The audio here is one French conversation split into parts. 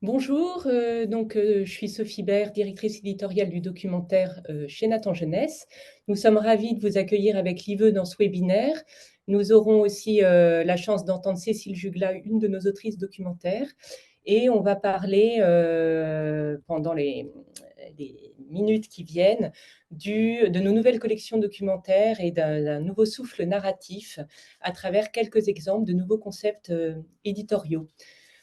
Bonjour, je suis Sophie Bert, directrice éditoriale du documentaire, chez Nathan Jeunesse. Nous sommes ravis de vous accueillir avec Live dans ce webinaire. Nous aurons aussi, la chance d'entendre Cécile Jugla, une de nos autrices documentaires, et on va parler, pendant les minutes qui viennent de nos nouvelles collections documentaires et d'un nouveau souffle narratif à travers quelques exemples de nouveaux concepts, éditoriaux.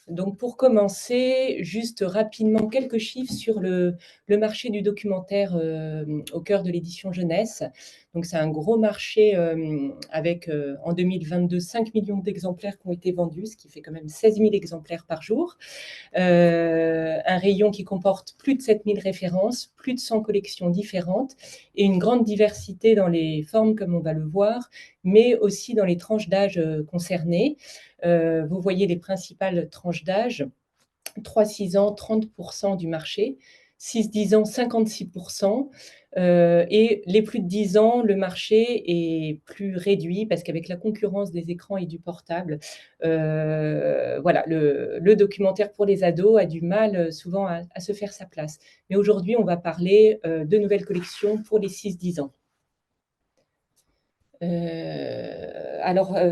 Donc pour commencer, juste rapidement quelques chiffres sur le marché du documentaire au cœur de l'édition jeunesse. Donc c'est un gros marché avec en 2022 5 millions d'exemplaires qui ont été vendus, ce qui fait quand même 16 000 exemplaires par jour. Un rayon qui comporte plus de 7 000 références, plus de 100 collections différentes et une grande diversité dans les formes, comme on va le voir, mais aussi dans les tranches d'âge concernées. Vous voyez les principales tranches d'âge. 3-6 ans, 30% du marché. 6-10 ans, 56%. Et les plus de 10 ans, le marché est plus réduit parce qu'avec la concurrence des écrans et du portable, voilà, le documentaire pour les ados a du mal souvent à se faire sa place. Mais aujourd'hui, on va parler de nouvelles collections pour les 6-10 ans.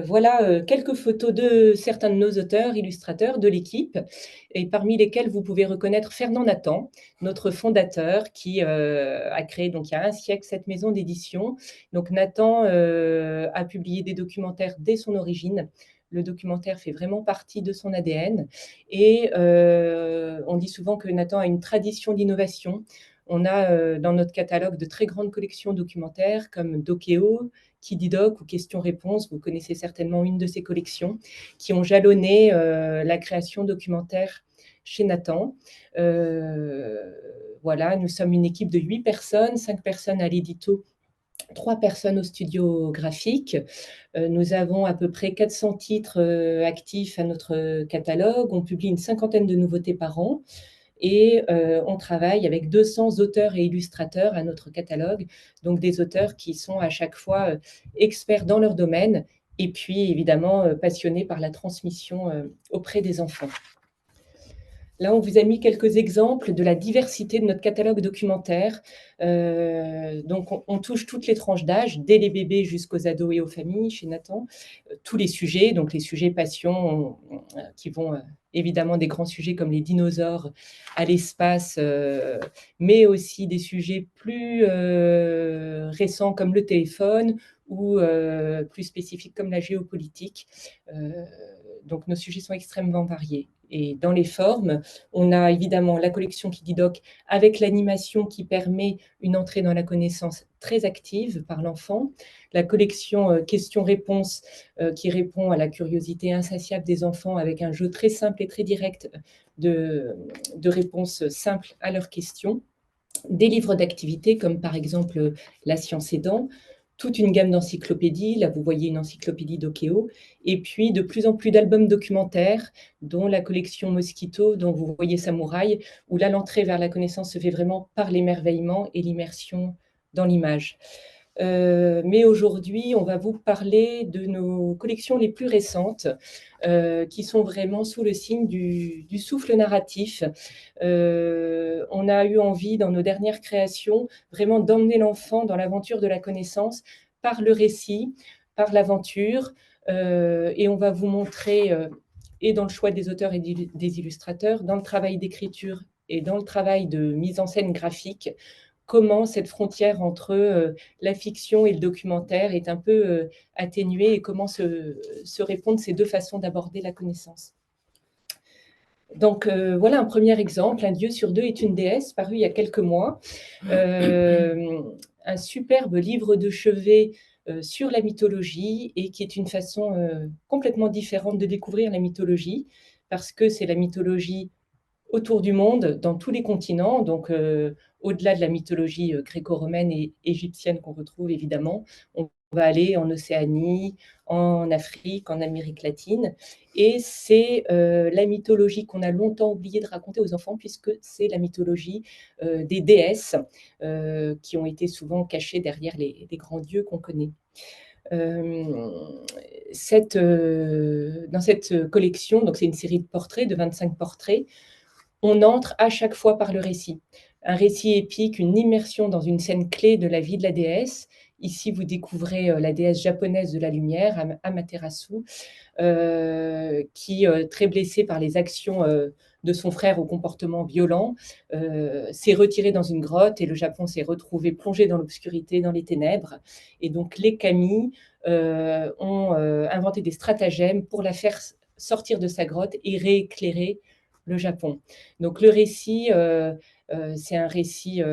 Voilà quelques photos de certains de nos auteurs, illustrateurs de l'équipe, et parmi lesquels vous pouvez reconnaître Fernand Nathan, notre fondateur, qui a créé donc il y a un siècle cette maison d'édition. Donc Nathan a publié des documentaires dès son origine. Le documentaire fait vraiment partie de son ADN et on dit souvent que Nathan a une tradition d'innovation. On a dans notre catalogue de très grandes collections documentaires comme Dokéo, Kididoc ou Questions-réponses, vous connaissez certainement une de ces collections, qui ont jalonné la création documentaire chez Nathan. Voilà, nous sommes une équipe de 8 personnes, 5 personnes à l'édito, 3 personnes au studio graphique. Nous avons à peu près 400 titres actifs à notre catalogue. On publie une cinquantaine de nouveautés par an. Et on travaille avec 200 auteurs et illustrateurs à notre catalogue, donc des auteurs qui sont à chaque fois experts dans leur domaine et puis évidemment passionnés par la transmission auprès des enfants. Là, on vous a mis quelques exemples de la diversité de notre catalogue documentaire. Donc, on touche toutes les tranches d'âge, dès les bébés jusqu'aux ados et aux familles chez Nathan. Tous les sujets, donc les sujets passion, qui vont évidemment des grands sujets comme les dinosaures à l'espace, mais aussi des sujets plus récents comme le téléphone ou plus spécifiques comme la géopolitique. Donc, nos sujets sont extrêmement variés. Et dans les formes, on a évidemment la collection Kididoc avec l'animation qui permet une entrée dans la connaissance très active par l'enfant, la collection questions-réponses qui répond à la curiosité insatiable des enfants avec un jeu très simple et très direct de réponses simples à leurs questions, des livres d'activités comme par exemple La science aidant, toute une gamme d'encyclopédies, là vous voyez une encyclopédie d'Okeo, et puis de plus en plus d'albums documentaires, dont la collection Mosquito, dont vous voyez Samouraï, où là l'entrée vers la connaissance se fait vraiment par l'émerveillement et l'immersion dans l'image. Mais aujourd'hui, on va vous parler de nos collections les plus récentes, qui sont vraiment sous le signe du souffle narratif. On a eu envie, dans nos dernières créations, vraiment d'emmener l'enfant dans l'aventure de la connaissance par le récit, par l'aventure, et on va vous montrer, et dans le choix des auteurs et des illustrateurs, dans le travail d'écriture et dans le travail de mise en scène graphique, comment cette frontière entre la fiction et le documentaire est un peu atténuée et comment se répondent ces deux façons d'aborder la connaissance. Donc voilà un premier exemple, Un dieu sur deux est une déesse, paru il y a quelques mois. Un superbe livre de chevet sur la mythologie et qui est une façon complètement différente de découvrir la mythologie, parce que c'est la mythologie autour du monde, dans tous les continents, donc au-delà de la mythologie gréco-romaine et égyptienne qu'on retrouve évidemment, on va aller en Océanie, en Afrique, en Amérique latine, et c'est la mythologie qu'on a longtemps oublié de raconter aux enfants, puisque c'est la mythologie des déesses qui ont été souvent cachées derrière les grands dieux qu'on connaît. Dans cette collection, donc c'est une série de portraits, de 25 portraits, on entre à chaque fois par le récit. Un récit épique, une immersion dans une scène clé de la vie de la déesse. Ici, vous découvrez la déesse japonaise de la lumière, Amaterasu, qui, très blessée par les actions de son frère au comportement violent, s'est retirée dans une grotte et le Japon s'est retrouvé plongé dans l'obscurité, dans les ténèbres. Et donc les kami ont inventé des stratagèmes pour la faire sortir de sa grotte et rééclairer le Japon. Donc le récit, c'est un récit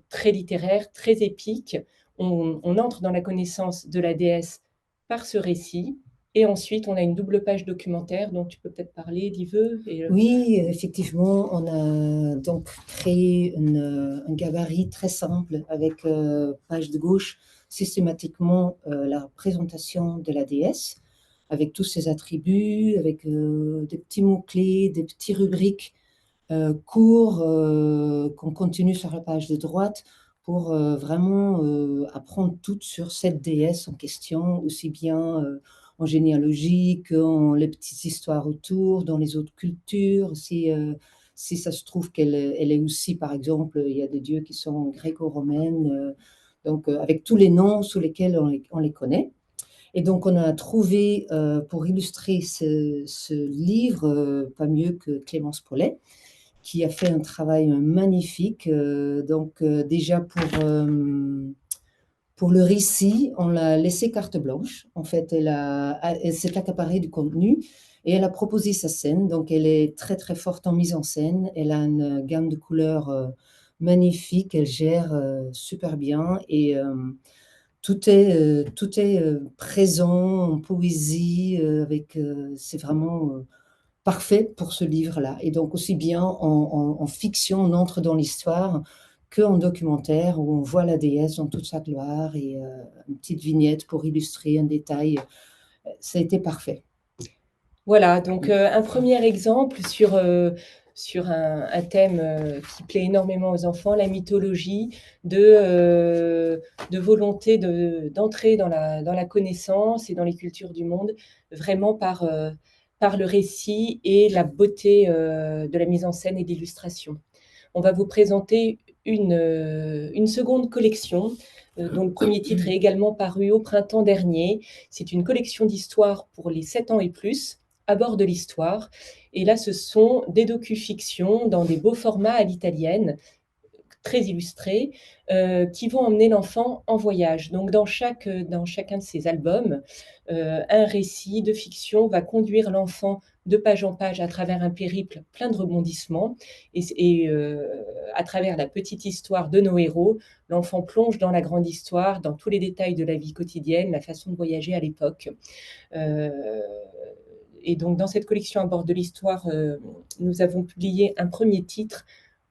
très littéraire, très épique. On entre dans la connaissance de la déesse par ce récit, et ensuite on a une double page documentaire dont tu peux peut-être parler, Liveux. Oui, effectivement, on a donc créé un gabarit très simple avec page de gauche systématiquement la présentation de la déesse avec tous ses attributs, avec des petits mots-clés, des petits rubriques courts qu'on continue sur la page de droite pour vraiment apprendre tout sur cette déesse en question, aussi bien en généalogie qu'en les petites histoires autour, dans les autres cultures. Si ça se trouve elle est aussi, par exemple, il y a des dieux qui sont gréco-romaines, donc avec tous les noms sous lesquels on les connaît. Et donc, on a trouvé pour illustrer ce livre, pas mieux que Clémence Paulet, qui a fait un travail magnifique. Donc, déjà pour le récit, on l'a laissé carte blanche. En fait, elle s'est accaparée du contenu et elle a proposé sa scène. Donc, elle est très, très forte en mise en scène. Elle a une gamme de couleurs magnifique. Elle gère super bien et tout est présent en poésie. C'est vraiment parfait pour ce livre-là. Et donc, aussi bien en fiction, on entre dans l'histoire, qu'en documentaire où on voit la déesse dans toute sa gloire et une petite vignette pour illustrer un détail. Ça a été parfait. Voilà, donc un premier exemple sur un thème qui plaît énormément aux enfants, la mythologie, de volonté d'entrer dans la connaissance et dans les cultures du monde, vraiment par le récit et la beauté de la mise en scène et d'illustration. On va vous présenter une seconde collection, dont le premier titre est également paru au printemps dernier. C'est une collection d'histoires pour les 7 ans et plus, à bord de l'histoire. Et là, ce sont des docu-fictions dans des beaux formats à l'italienne, très illustrés, qui vont emmener l'enfant en voyage. Donc, dans chacun de ces albums, un récit de fiction va conduire l'enfant de page en page à travers un périple plein de rebondissements. À travers la petite histoire de nos héros, l'enfant plonge dans la grande histoire, dans tous les détails de la vie quotidienne, la façon de voyager à l'époque. Euh, et donc, dans cette collection à bord de l'histoire, nous avons publié un premier titre,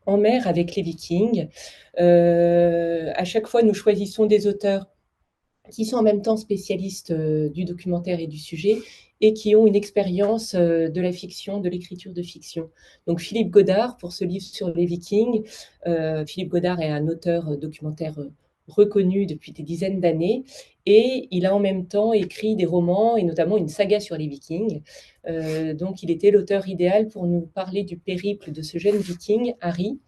En mer avec les Vikings. À chaque fois, nous choisissons des auteurs qui sont en même temps spécialistes du documentaire et du sujet et qui ont une expérience de la fiction, de l'écriture de fiction. Donc Philippe Godard, pour ce livre sur les Vikings, Philippe Godard est un auteur documentaire reconnu depuis des dizaines d'années et il a en même temps écrit des romans et notamment une saga sur les Vikings. Donc il était l'auteur idéal pour nous parler du périple de ce jeune Viking, Harry,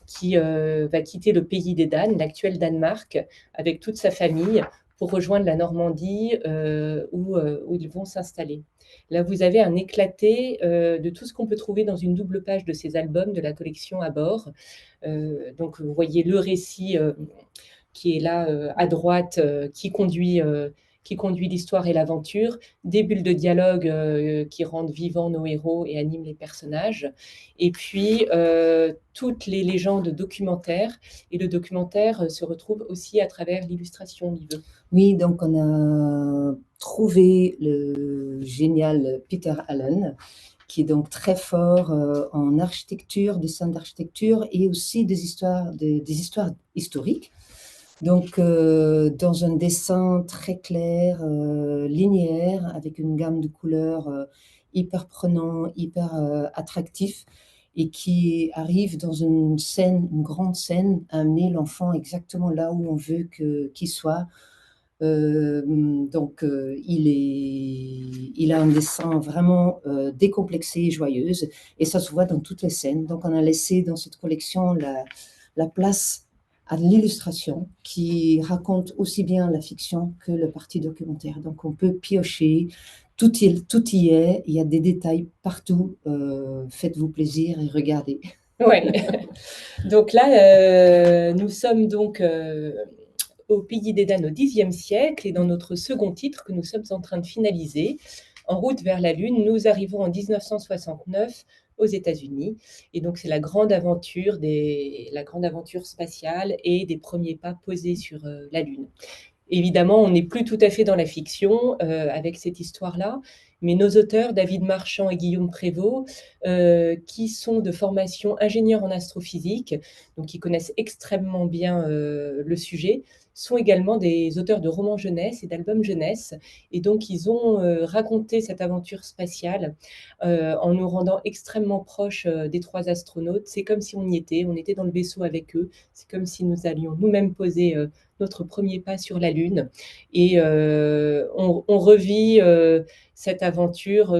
qui va quitter le pays des Danes, l'actuel Danemark, avec toute sa famille pour rejoindre la Normandie où ils vont s'installer. Là, vous avez un éclaté de tout ce qu'on peut trouver dans une double page de ces albums de la collection à bord. Donc, vous voyez le récit qui est là à droite, qui conduit l'histoire et l'aventure, des bulles de dialogue qui rendent vivants nos héros et animent les personnages, et puis toutes les légendes documentaires. Et le documentaire se retrouve aussi à travers l'illustration, Live. Oui, donc on a trouvé le génial Peter Allen, qui est donc très fort en architecture, dessin d'architecture et aussi des histoires historiques. Donc, dans un dessin très clair, linéaire, avec une gamme de couleurs hyper prenant, hyper attractif, et qui arrive dans une scène, une grande scène, à amener l'enfant exactement là où on veut qu'il soit, Il a un dessin vraiment décomplexé et joyeuse, et ça se voit dans toutes les scènes. Donc, on a laissé dans cette collection la place à l'illustration qui raconte aussi bien la fiction que le parti documentaire. Donc, on peut piocher, tout y est, il y a des détails partout. Faites-vous plaisir et regardez. Ouais. Donc là, nous sommes donc au pays des Danes au Xe siècle et dans notre second titre que nous sommes en train de finaliser, En route vers la Lune, nous arrivons en 1969 aux États-Unis. Et donc, c'est la grande aventure spatiale et des premiers pas posés sur la Lune. Évidemment, on n'est plus tout à fait dans la fiction avec cette histoire-là, mais nos auteurs, David Marchand et Guillaume Prévost, qui sont de formation ingénieurs en astrophysique, donc qui connaissent extrêmement bien le sujet, sont également des auteurs de romans jeunesse et d'albums jeunesse. Et donc, ils ont raconté cette aventure spatiale en nous rendant extrêmement proches des trois astronautes. C'est comme si on était dans le vaisseau avec eux. C'est comme si nous allions nous-mêmes poser notre premier pas sur la Lune. Et on revit cette aventure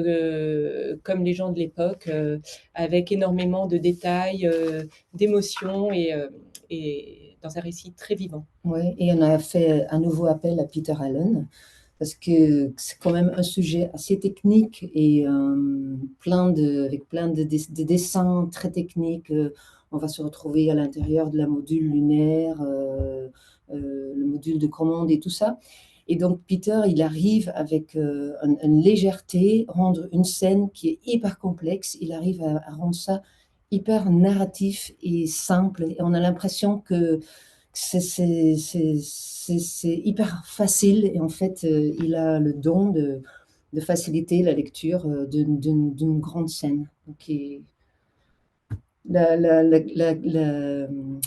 comme les gens de l'époque, avec énormément de détails, d'émotions et dans un récit très vivant. Oui, et on a fait un nouveau appel à Peter Allen parce que c'est quand même un sujet assez technique et avec plein de dessins très techniques. On va se retrouver à l'intérieur de la module lunaire, le module de commande et tout ça. Et donc Peter, il arrive avec une légèreté, rendre une scène qui est hyper complexe, il arrive à rendre ça hyper narratif et simple. Et on a l'impression que c'est hyper facile et en fait, il a le don de faciliter la lecture d'une grande scène. Donc,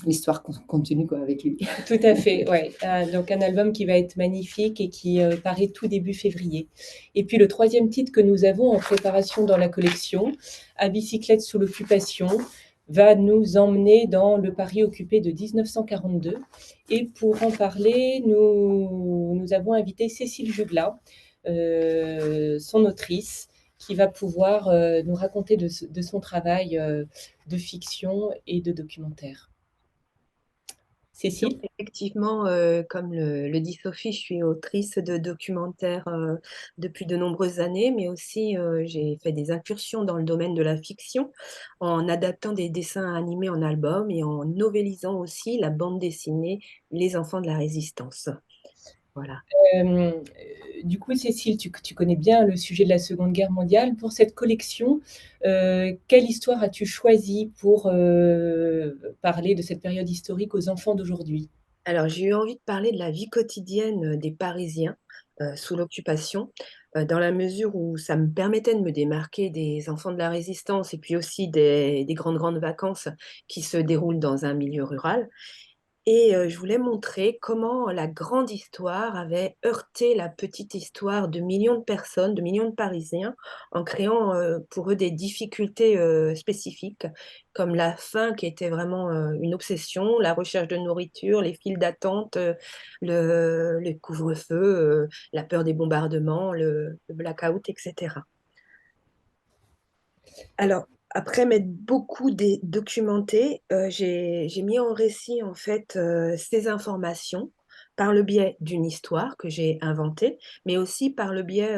l'histoire continue quoi, avec lui. Tout à fait, ouais. Donc un album qui va être magnifique et qui paraît tout début février. Et puis le troisième titre que nous avons en préparation dans la collection, À bicyclette sous l'occupation, va nous emmener dans le Paris occupé de 1942. Et pour en parler, nous avons invité Cécile Jugla, son autrice, qui va pouvoir nous raconter de son travail de fiction et de documentaire. Donc, Cécile? effectivement, comme le dit Sophie, je suis autrice de documentaires depuis de nombreuses années, mais aussi j'ai fait des incursions dans le domaine de la fiction en adaptant des dessins animés en album et en novélisant aussi la bande dessinée Les Enfants de la Résistance. Voilà. Euh, du coup, Cécile, tu connais bien le sujet de la Seconde Guerre mondiale. Pour cette collection, quelle histoire as-tu choisi pour parler de cette période historique aux enfants d'aujourd'hui? Alors, j'ai eu envie de parler de la vie quotidienne des Parisiens sous l'occupation, dans la mesure où ça me permettait de me démarquer des enfants de la Résistance et puis aussi des grandes vacances qui se déroulent dans un milieu rural. Et je voulais montrer comment la grande histoire avait heurté la petite histoire de millions de personnes, de millions de Parisiens, en créant, pour eux des difficultés, spécifiques, comme la faim qui était vraiment, une obsession, la recherche de nourriture, les files d'attente, le couvre-feu, la peur des bombardements, le blackout et cetera. Alors, après m'être beaucoup documentée, j'ai mis en récit en fait ces informations par le biais d'une histoire que j'ai inventée, mais aussi par le biais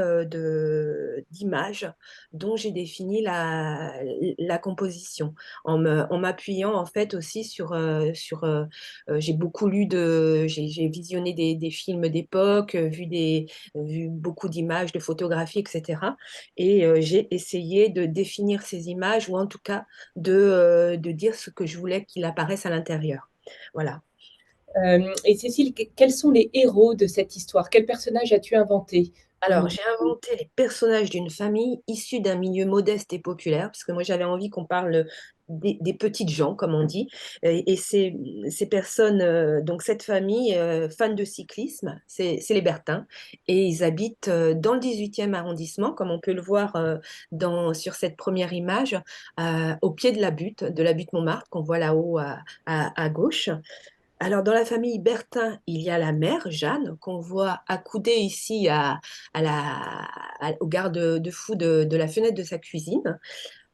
d'images dont j'ai défini la composition, en m'appuyant en fait aussi j'ai beaucoup j'ai visionné des films d'époque, vu beaucoup d'images, de photographies, etc. Et j'ai essayé de définir ces images ou en tout cas de dire ce que je voulais qu'il apparaisse à l'intérieur. Voilà. Et Cécile, quels sont les héros de cette histoire? Quel personnage as-tu inventé pour Alors, nous? j'ai inventé les personnages d'une famille issue d'un milieu modeste et populaire, parce que moi j'avais envie qu'on parle des petites gens, comme on dit. Et ces personnes, donc cette famille, fan de cyclisme, c'est les Bertins, et ils habitent dans le 18e arrondissement, comme on peut le voir sur cette première image, au pied de la butte Montmartre, qu'on voit là-haut à gauche. Alors, dans la famille Bertin, il y a la mère, Jeanne, qu'on voit accoudée ici au garde-fou de la fenêtre de sa cuisine.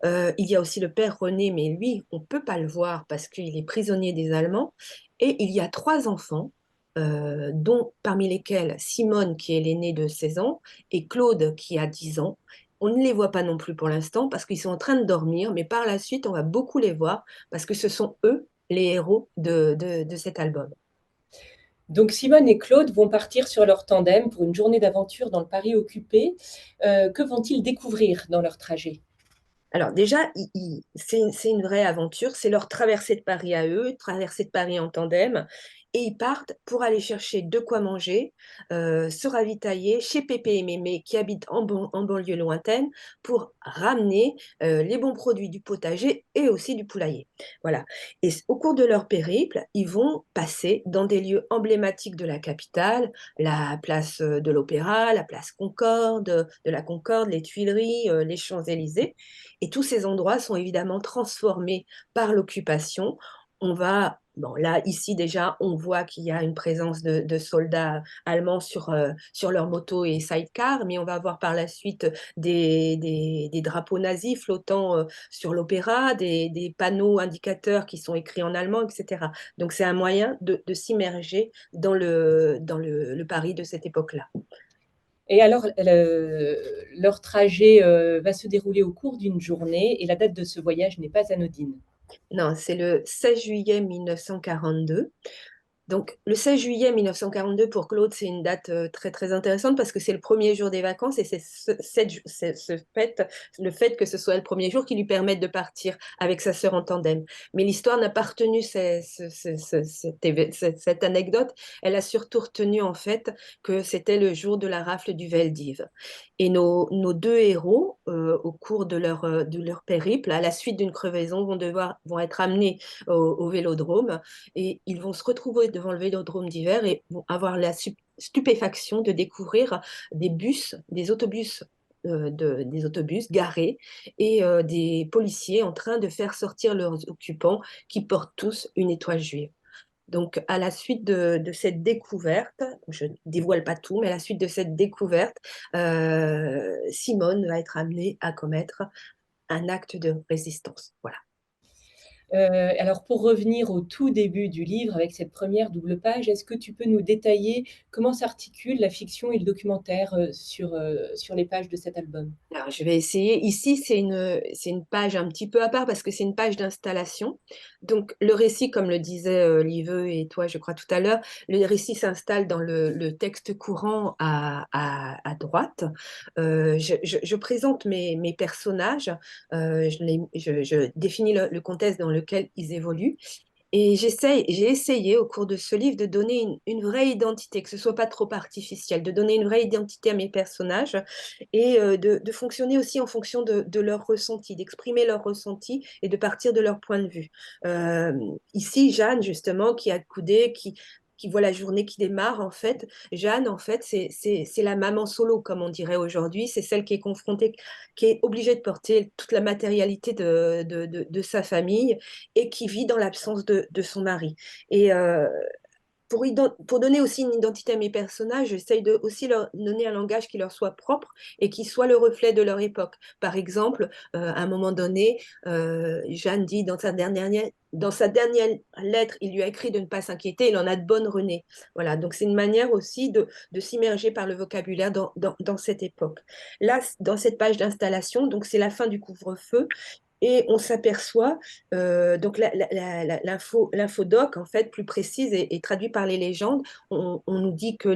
Il y a aussi le père René, mais lui, on ne peut pas le voir parce qu'il est prisonnier des Allemands. Et il y a trois enfants, dont parmi lesquels Simone, qui est l'aînée de 16 ans, et Claude, qui a 10 ans. On ne les voit pas non plus pour l'instant parce qu'ils sont en train de dormir, mais par la suite, on va beaucoup les voir parce que ce sont eux les héros de cet album. Donc Simone et Claude vont partir sur leur tandem pour une journée d'aventure dans le Paris occupé. Que vont-ils découvrir dans leur trajet? Alors déjà, c'est une vraie aventure, c'est leur traversée de Paris à eux, traversée de Paris en tandem, et ils partent pour aller chercher de quoi manger, se ravitailler chez Pépé et Mémé qui habitent en banlieue lointaine pour ramener les bons produits du potager et aussi du poulailler. Voilà. Et au cours de leur périple, ils vont passer dans des lieux emblématiques de la capitale, la place de l'Opéra, la place Concorde, de la Concorde, les Tuileries, les Champs-Élysées. Et tous ces endroits sont évidemment transformés par l'occupation. On va, bon là, ici déjà, on voit qu'il y a une présence de soldats allemands sur leurs motos et sidecar, mais on va voir par la suite des drapeaux nazis flottant sur l'opéra, des panneaux indicateurs qui sont écrits en allemand, etc. Donc c'est un moyen de s'immerger dans le Paris de cette époque-là. Et alors, leur trajet va se dérouler au cours d'une journée et la date de ce voyage n'est pas anodine. Non, c'est le 16 juillet 1942. Donc, le 16 juillet 1942, pour Claude, c'est une date très, très intéressante parce que c'est le premier jour des vacances et c'est le fait que ce soit le premier jour qui lui permette de partir avec sa sœur en tandem. Mais l'histoire n'a pas retenu cette anecdote. Elle a surtout retenu, en fait, que c'était le jour de la rafle du Veldiv. Et nos deux héros, au cours de leur périple, à la suite d'une crevaison, vont être amenés au Vélodrome et ils vont se retrouver devant le Vélodrome d'hiver et vont avoir la stupéfaction de découvrir des autobus garés et des policiers en train de faire sortir leurs occupants qui portent tous une étoile juive. Donc, à la suite de cette découverte, je ne dévoile pas tout, mais à la suite de cette découverte, Simone va être amenée à commettre un acte de résistance. Voilà. Alors pour revenir au tout début du livre avec cette première double page, est-ce que tu peux nous détailler comment s'articulent la fiction et le documentaire, sur les pages de cet album? Alors, je vais essayer. Ici, c'est une page un petit peu à part parce que c'est une page d'installation. Donc, le récit, comme le disait Liveux et toi, je crois, tout à l'heure, le récit s'installe dans le texte courant à droite. Je présente mes personnages, je définis le contexte dans lequel ils évoluent. Et j'ai essayé au cours de ce livre de donner une vraie identité, que ce soit pas trop artificiel, de donner une vraie identité à mes personnages et de fonctionner aussi en fonction de leur ressenti, d'exprimer leur ressenti et de partir de leur point de vue. Ici, Jeanne, justement, qui a coudé, qui voit la journée qui démarre, en fait. Jeanne, en fait, c'est la maman solo, comme on dirait aujourd'hui. C'est celle qui est confrontée, qui est obligée de porter toute la matérialité de sa famille et qui vit dans l'absence de son mari. Et pour donner aussi une identité à mes personnages, j'essaye de aussi leur donner un langage qui leur soit propre et qui soit le reflet de leur époque. Par exemple, à un moment donné, Jeanne dit dans sa dernière lettre, il lui a écrit de ne pas s'inquiéter, il en a de bonnes René. Voilà, donc c'est une manière aussi de s'immerger par le vocabulaire dans cette époque. Là, dans cette page d'installation, donc c'est la fin du couvre-feu, et on s'aperçoit, donc l'infodoc, en fait, plus précise et traduit par les légendes, on nous dit que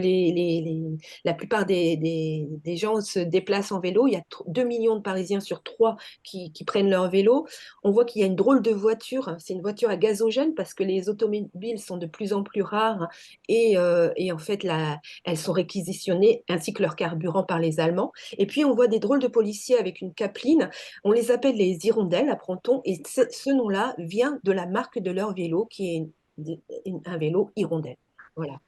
la plupart des gens se déplacent en vélo. Il y a 2 millions de Parisiens sur 3 qui prennent leur vélo. On voit qu'il y a une drôle de voiture. C'est une voiture à gazogène parce que les automobiles sont de plus en plus rares et en fait, elles sont réquisitionnées ainsi que leur carburant par les Allemands. Et puis, on voit des drôles de policiers avec une capeline. On les appelle les hirondelles, apprend-on, et ce nom-là vient de la marque de leur vélo, qui est un vélo hirondelle. Voilà.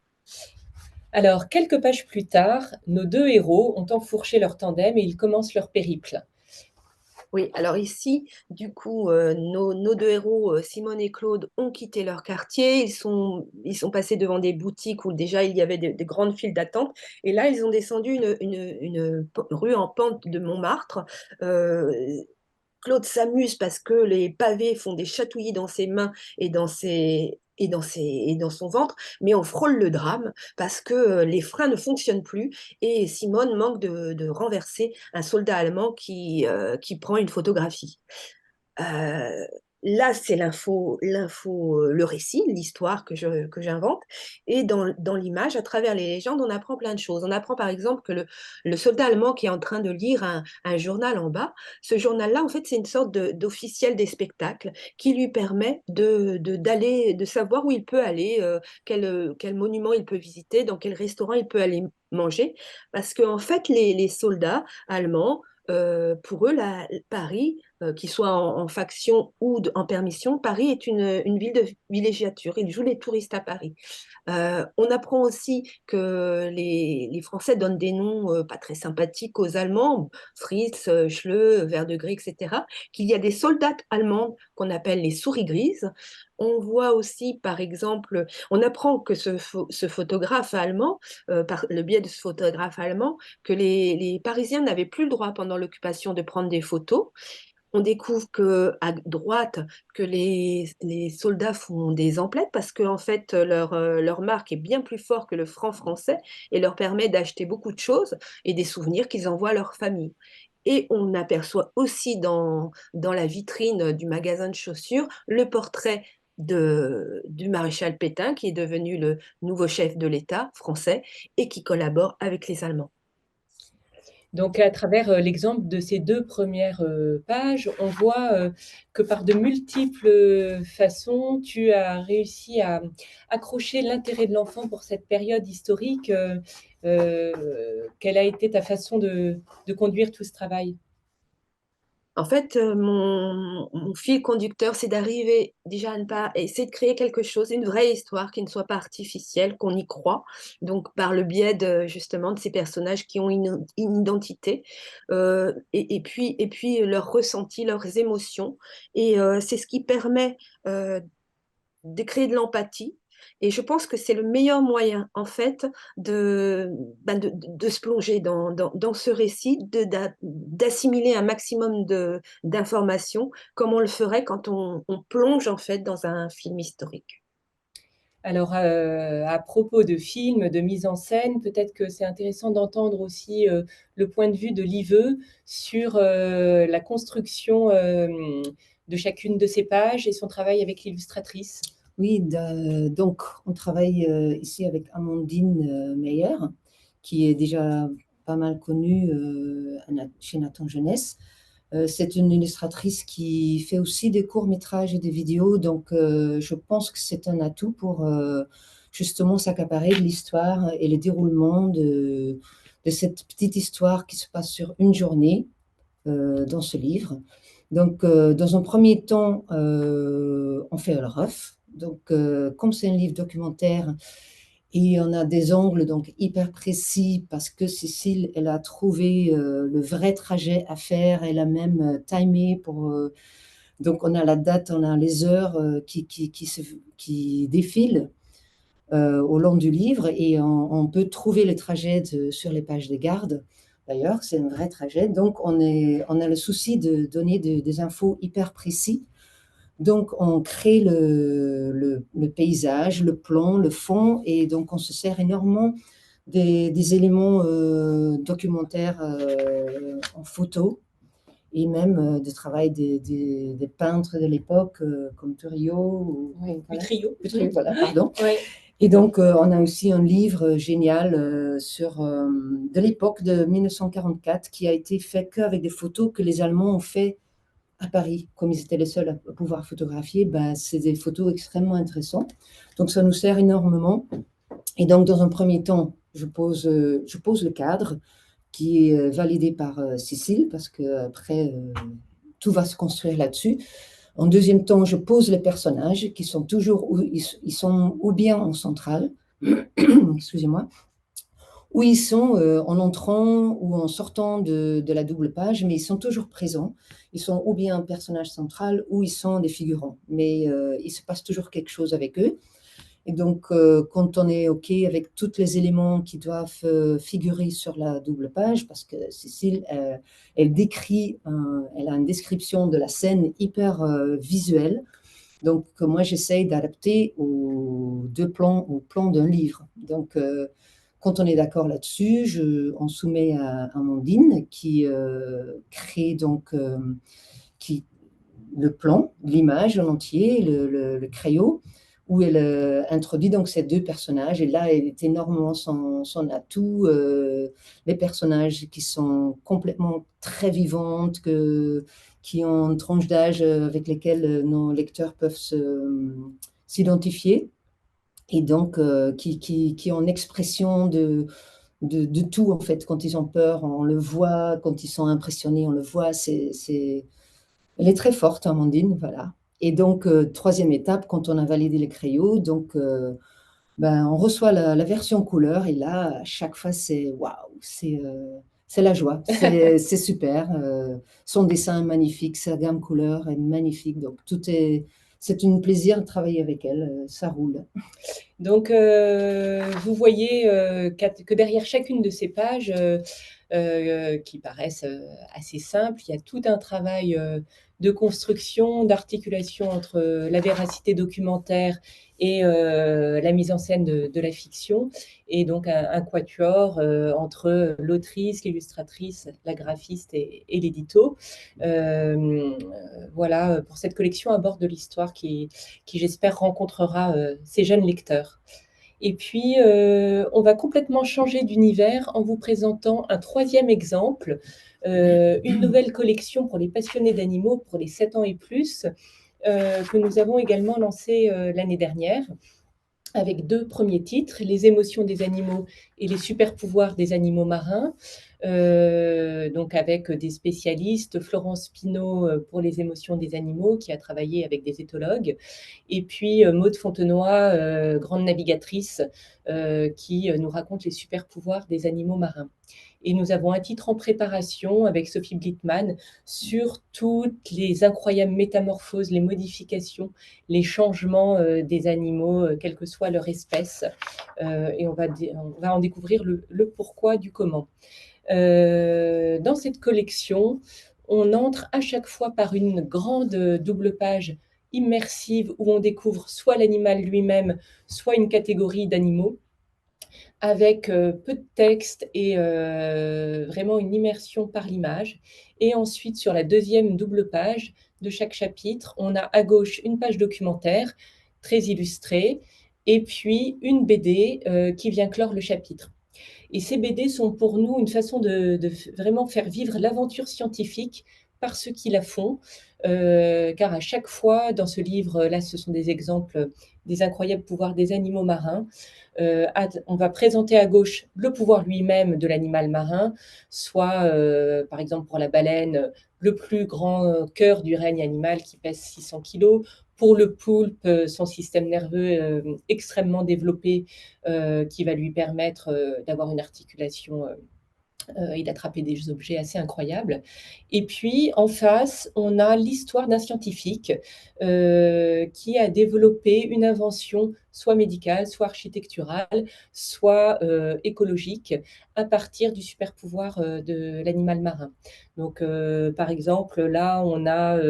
Alors quelques pages plus tard, nos 2 héros ont enfourché leur tandem et ils commencent leur périple. Oui, alors ici, du coup, nos deux héros, Simone et Claude, ont quitté leur quartier. Ils sont passés devant des boutiques où déjà il y avait de grandes files d'attente. Et là, ils ont descendu une rue en pente de Montmartre. Euh, Claude s'amuse parce que les pavés font des chatouillis dans ses mains et dans son ventre, mais on frôle le drame parce que les freins ne fonctionnent plus et Simone manque de renverser un soldat allemand qui prend une photographie. Euh, Là, c'est le récit, l'histoire que j'invente. Et dans l'image, à travers les légendes, on apprend plein de choses. On apprend par exemple que le soldat allemand qui est en train de lire un journal en bas, ce journal-là, en fait, c'est une sorte d'officiel des spectacles qui lui permet de savoir où il peut aller, quel monument il peut visiter, dans quel restaurant il peut aller manger. Parce qu'en fait, les soldats allemands, pour eux, Paris, qu'ils soient en faction ou en permission, Paris est une ville de villégiature. Ils jouent les touristes à Paris. On apprend aussi que les Français donnent des noms pas très sympathiques aux Allemands, Fritz, Schleu, Verdegré, etc. Qu'il y a des soldats allemands qu'on appelle les souris grises. On voit aussi, par exemple, on apprend que ce photographe allemand, par le biais de ce photographe allemand, que les Parisiens n'avaient plus le droit pendant l'occupation de prendre des photos. On découvre à droite que les soldats font des emplettes parce que en fait leur marque est bien plus fort que le franc français et leur permet d'acheter beaucoup de choses et des souvenirs qu'ils envoient à leur famille. Et on aperçoit aussi dans la vitrine du magasin de chaussures le portrait du maréchal Pétain, qui est devenu le nouveau chef de l'État français et qui collabore avec les Allemands. Donc, à travers l'exemple de ces 2 premières pages, on voit que par de multiples façons, tu as réussi à accrocher l'intérêt de l'enfant pour cette période historique. Quelle a été ta façon de conduire tout ce travail? En fait, mon fil conducteur, c'est d'arriver déjà à ne pas essayer de créer quelque chose, une vraie histoire qui ne soit pas artificielle, qu'on y croit. Donc, par le biais justement de ces personnages qui ont une identité, et puis leurs ressentis, leurs émotions. Et c'est ce qui permet de créer de l'empathie. Et je pense que c'est le meilleur moyen, en fait, de se plonger dans ce récit, d'assimiler un maximum d'informations, comme on le ferait quand on plonge, en fait, dans un film historique. Alors, à propos de films, de mise en scène, peut-être que c'est intéressant d'entendre aussi, le point de vue de Live sur, la construction, de chacune de ces pages et son travail avec l'illustratrice. Oui, donc on travaille ici avec Amandine Meyer, qui est déjà pas mal connue chez Nathan Jeunesse. C'est une illustratrice qui fait aussi des courts-métrages et des vidéos, donc je pense que c'est un atout pour justement s'accaparer de l'histoire et le déroulement de cette petite histoire qui se passe sur une journée dans ce livre. Donc, dans un premier temps, on fait le rough. Donc, comme c'est un livre documentaire, et on a des angles donc hyper précis parce que Cécile, elle a trouvé le vrai trajet à faire. Elle a même timé pour. Donc, on a la date, on a les heures qui défilent au long du livre et on peut trouver le trajet sur les pages de garde. D'ailleurs, c'est un vrai trajet. Donc, on a le souci de donner des infos hyper précises. Donc, on crée le paysage, le plan, le fond, et donc on se sert énormément des éléments documentaires en photo et même de travail des peintres de l'époque comme Turio. Oui, Voilà. Utrio. Utrio, voilà, pardon. Ouais. Et donc, on a aussi un livre génial de l'époque de 1944 qui a été fait qu'avec des photos que les Allemands ont fait à Paris. Comme ils étaient les seuls à pouvoir photographier, ben, c'est des photos extrêmement intéressantes. Donc, ça nous sert énormément. Et donc, dans un premier temps, je pose le cadre qui est validé par Cécile parce qu'après, tout va se construire là-dessus. En deuxième temps, je pose les personnages qui sont toujours, ils sont ou bien en centrale, excusez-moi, où ils sont en entrant ou en sortant de la double page, mais ils sont toujours présents. Ils sont ou bien un personnage central ou ils sont des figurants, mais il se passe toujours quelque chose avec eux. Et donc, quand on est OK avec tous les éléments qui doivent figurer sur la double page, parce que Cécile, elle décrit, elle a une description de la scène hyper visuelle. Donc, moi, j'essaye d'adapter aux deux plans, au plan d'un livre. Donc, quand on est d'accord là-dessus, on soumet à Amandine qui crée donc qui, le plan, l'image en entier, le crayon, où elle introduit donc ces deux personnages. Et là, elle est énormément son atout. Les personnages qui sont complètement très vivantes, qui ont une tranche d'âge avec lesquelles nos lecteurs peuvent s'identifier. Et donc, qui ont une expression de tout, en fait. Quand ils ont peur, on le voit. Quand ils sont impressionnés, on le voit. Elle est très forte, Amandine, voilà. Et donc, troisième étape, quand on a validé les crayons, donc, ben, on reçoit la version couleur. Et là, à chaque fois, c'est waouh, c'est la joie. C'est super. Son dessin est magnifique, sa gamme couleur est magnifique. Donc, c'est un plaisir de travailler avec elle. Ça roule. Donc, vous voyez que derrière chacune de ces pages, qui paraissent assez simples, il y a tout un travail de construction, d'articulation entre la véracité documentaire et la mise en scène de la fiction, et donc un quatuor entre l'autrice, l'illustratrice, la graphiste et l'édito. Voilà, pour cette collection à bord de l'histoire qui j'espère, rencontrera ces jeunes lecteurs. Et puis, on va complètement changer d'univers en vous présentant un troisième exemple, une nouvelle collection pour les passionnés d'animaux, pour les 7 ans et plus, que nous avons également lancée l'année dernière, avec 2 premiers titres, Les émotions des animaux et les super pouvoirs des animaux marins. Donc avec des spécialistes, Florence Pinault pour les émotions des animaux, qui a travaillé avec des éthologues, et puis Maude Fontenoy, grande navigatrice, qui nous raconte les super pouvoirs des animaux marins. Et nous avons un titre en préparation avec Sophie Blittmann sur toutes les incroyables métamorphoses, les modifications, les changements des animaux, quelle que soit leur espèce. Et on va en découvrir le pourquoi du comment. Dans cette collection, on entre à chaque fois par une grande double page immersive où on découvre soit l'animal lui-même, soit une catégorie d'animaux, avec peu de texte et vraiment une immersion par l'image. Et ensuite, sur la deuxième double page de chaque chapitre, on a à gauche une page documentaire très illustrée et puis une BD qui vient clore le chapitre. Et ces BD sont pour nous une façon de vraiment faire vivre l'aventure scientifique par ceux qui la font, car à chaque fois, dans ce livre, là, ce sont des exemples des incroyables pouvoirs des animaux marins. On va présenter à gauche le pouvoir lui-même de l'animal marin, soit, par exemple, pour la baleine, le plus grand cœur du règne animal qui pèse 600 kilos. Pour le poulpe, son système nerveux extrêmement développé qui va lui permettre d'avoir une articulation et d'attraper des objets assez incroyables. Et puis, en face, on a l'histoire d'un scientifique qui a développé une invention soit médicale, soit architecturale, soit écologique, à partir du super pouvoir de l'animal marin. Donc, par exemple, là, on a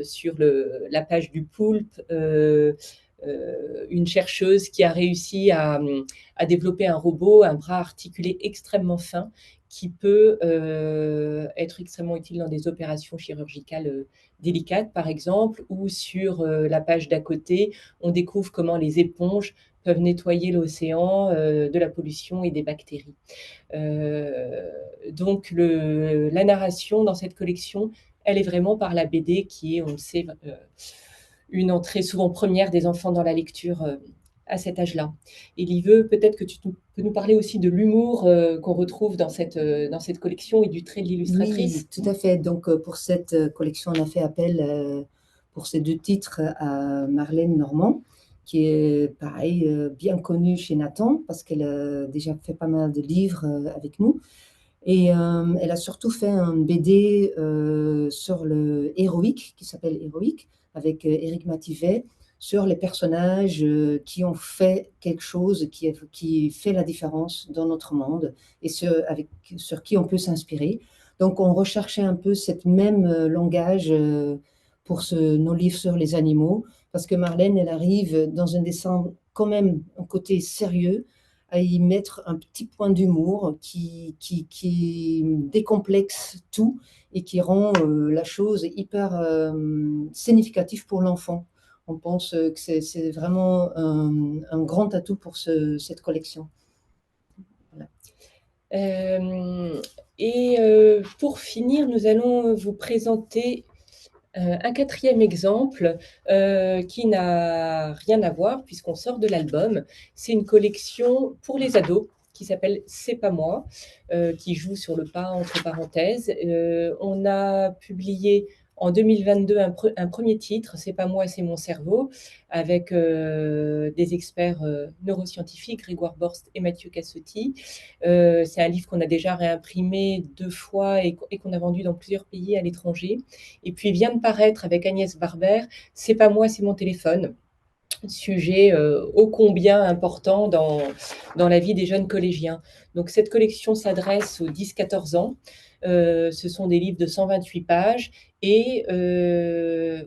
sur la page du poulpe une chercheuse qui a réussi à développer un robot, un bras articulé extrêmement fin, qui peut être extrêmement utile dans des opérations chirurgicales délicates, par exemple, ou sur la page d'à côté, on découvre comment les éponges peuvent nettoyer l'océan de la pollution et des bactéries. Donc, la narration dans cette collection, elle est vraiment par la BD qui est, on le sait, une entrée souvent première des enfants dans la lecture à cet âge-là. Et Live, peut-être que tu peux nous parler aussi de l'humour qu'on retrouve dans cette collection et du trait de l'illustratrice. Oui, tout à fait. Donc, pour cette collection, on a fait appel pour ces deux titres à Marlène Normand, qui est pareil, bien connue chez Nathan, parce qu'elle a déjà fait pas mal de livres avec nous. Et elle a surtout fait un BD sur le héroïque, qui s'appelle Héroïque, avec Éric Mativet, sur les personnages qui ont fait quelque chose qui fait la différence dans notre monde et sur qui on peut s'inspirer. Donc, on recherchait un peu cette même langage pour nos livres sur les animaux, parce que Marlène, elle arrive dans un dessin quand même un côté sérieux, à y mettre un petit point d'humour qui décomplexe tout et qui rend la chose hyper significative pour l'enfant. On pense que c'est vraiment un grand atout pour cette collection. Voilà. Pour finir, nous allons vous présenter un quatrième exemple qui n'a rien à voir puisqu'on sort de l'album. C'est une collection pour les ados qui s'appelle C'est pas moi, qui joue sur le pas entre parenthèses. On a publié en 2022 un premier titre, C'est pas moi, c'est mon cerveau, avec des experts neuroscientifiques, Grégoire Borst et Mathieu Cassotti. C'est un livre qu'on a déjà réimprimé 2 fois et qu'on a vendu dans plusieurs pays à l'étranger. Et puis vient de paraître avec Agnès Barber, C'est pas moi, c'est mon téléphone. Sujet ô combien important dans la vie des jeunes collégiens. Donc cette collection s'adresse aux 10-14 ans. Ce sont des livres de 128 pages et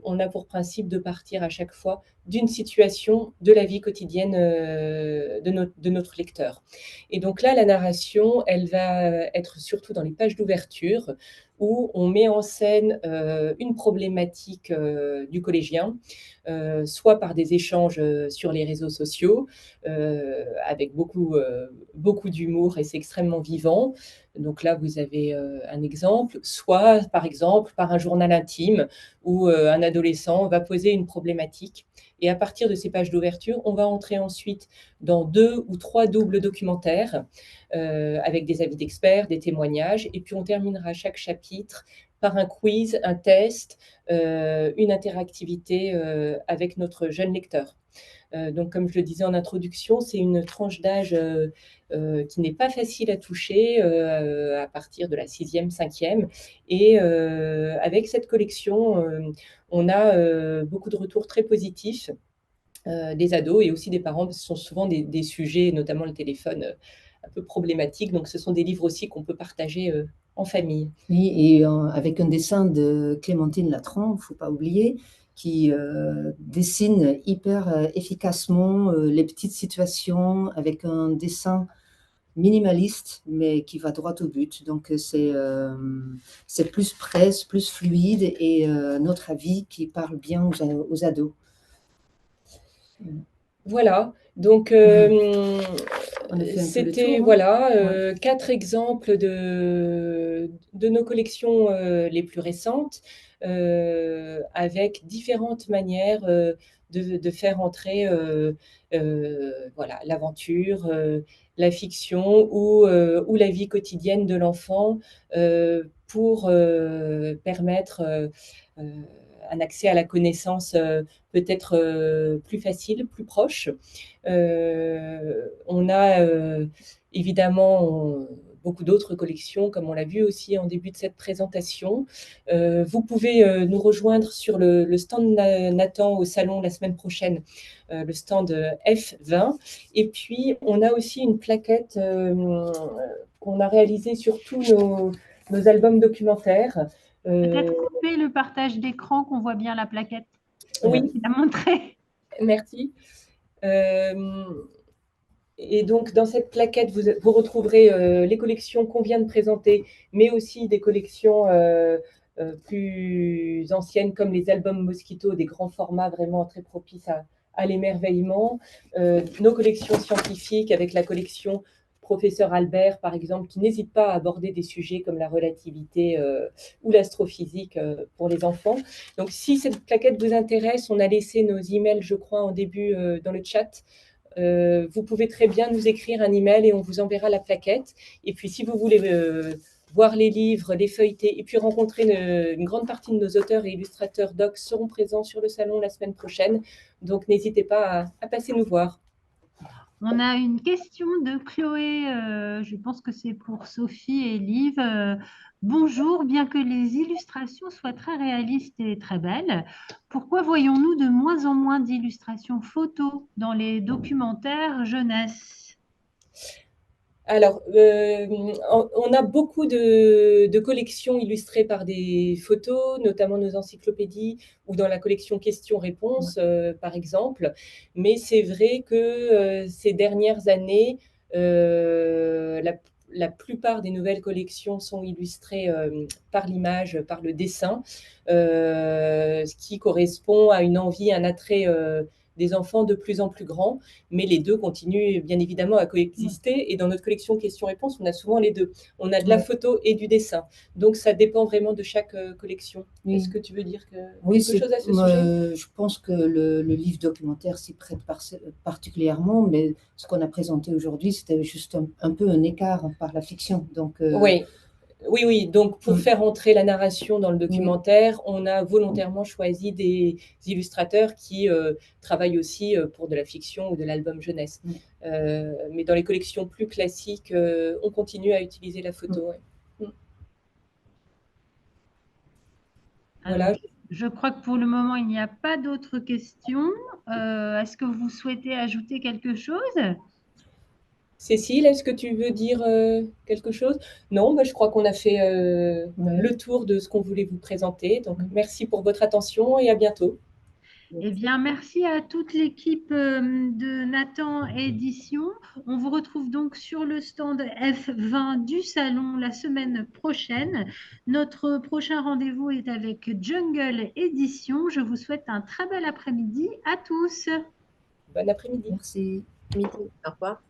on a pour principe de partir à chaque fois d'une situation de la vie quotidienne de notre lecteur. Et donc là, la narration, elle va être surtout dans les pages d'ouverture où on met en scène une problématique du collégien, soit par des échanges sur les réseaux sociaux, avec beaucoup d'humour et c'est extrêmement vivant. Donc là, vous avez un exemple, soit par exemple par un journal intime où un adolescent va poser une problématique. Et à partir de ces pages d'ouverture, on va entrer ensuite dans 2 ou 3 doubles documentaires avec des avis d'experts, des témoignages. Et puis on terminera chaque chapitre par un quiz, un test, une interactivité avec notre jeune lecteur. Donc, comme je le disais en introduction, c'est une tranche d'âge qui n'est pas facile à toucher à partir de la 6e, 5e. Et avec cette collection, on a beaucoup de retours très positifs des ados et aussi des parents, parce que ce sont souvent des sujets, notamment le téléphone, un peu problématiques. Donc, ce sont des livres aussi qu'on peut partager en famille. Oui, et avec un dessin de Clémentine Latran, il ne faut pas oublier, qui dessine hyper efficacement les petites situations avec un dessin minimaliste, mais qui va droit au but. Donc, c'est plus presse, plus fluide et notre avis qui parle bien aux ados. Voilà, donc c'était voilà, 4 exemples de nos collections les plus récentes, avec différentes manières de faire entrer voilà, l'aventure, la fiction ou la vie quotidienne de l'enfant pour permettre un accès à la connaissance peut-être plus facile, plus proche. On a évidemment beaucoup d'autres collections, comme on l'a vu aussi en début de cette présentation. Vous pouvez nous rejoindre sur le stand Nathan au salon la semaine prochaine, le stand F20. Et puis, on a aussi une plaquette qu'on a réalisée sur tous nos albums documentaires. Peut-être couper le partage d'écran, qu'on voit bien la plaquette. Oui. Il a montré. Merci. Et donc, dans cette plaquette, vous retrouverez les collections qu'on vient de présenter, mais aussi des collections plus anciennes, comme les albums Mosquito, des grands formats vraiment très propices à l'émerveillement. Nos collections scientifiques, avec la collection Professeur Albert, par exemple, qui n'hésite pas à aborder des sujets comme la relativité ou l'astrophysique pour les enfants. Donc, si cette plaquette vous intéresse, on a laissé nos emails, je crois, en début dans le chat. Vous pouvez très bien nous écrire un email et on vous enverra la plaquette. Et puis, si vous voulez voir les livres, les feuilleter et puis rencontrer une grande partie de nos auteurs et illustrateurs docs seront présents sur le salon la semaine prochaine. Donc, n'hésitez pas à passer nous voir. On a une question de Chloé, je pense que c'est pour Sophie et Liv. Bonjour, bien que les illustrations soient très réalistes et très belles, pourquoi voyons-nous de moins en moins d'illustrations photos dans les documentaires jeunesse? Alors, on a beaucoup de collections illustrées par des photos, notamment nos encyclopédies ou dans la collection questions-réponses, par exemple. Mais c'est vrai que ces dernières années, la plupart des nouvelles collections sont illustrées par l'image, par le dessin, ce qui correspond à une envie, un attrait des enfants de plus en plus grands, mais les deux continuent bien évidemment à coexister. Et dans notre collection questions-réponses, on a souvent les deux. On a de la photo et du dessin. Donc, ça dépend vraiment de chaque collection. Oui. Est-ce que tu veux dire Oui, quelque chose à ce sujet? je pense que le livre documentaire s'y prête particulièrement, mais ce qu'on a présenté aujourd'hui, c'était juste un peu un écart par la fiction. Donc, Oui. Oui. Donc, pour faire entrer la narration dans le documentaire, on a volontairement choisi des illustrateurs qui travaillent aussi pour de la fiction ou de l'album jeunesse. Mais dans les collections plus classiques, on continue à utiliser la photo. Alors, voilà. Je crois que pour le moment, il n'y a pas d'autres questions. Est-ce que vous souhaitez ajouter quelque chose? Cécile, est-ce que tu veux dire quelque chose? Non, je crois qu'on a fait le tour de ce qu'on voulait vous présenter. Donc, merci pour votre attention et à bientôt. Eh bien, merci à toute l'équipe de Nathan Éditions. On vous retrouve donc sur le stand F20 du salon la semaine prochaine. Notre prochain rendez-vous est avec Jungle Éditions. Je vous souhaite un très bel après-midi à tous. Bon après-midi. Merci. Au revoir.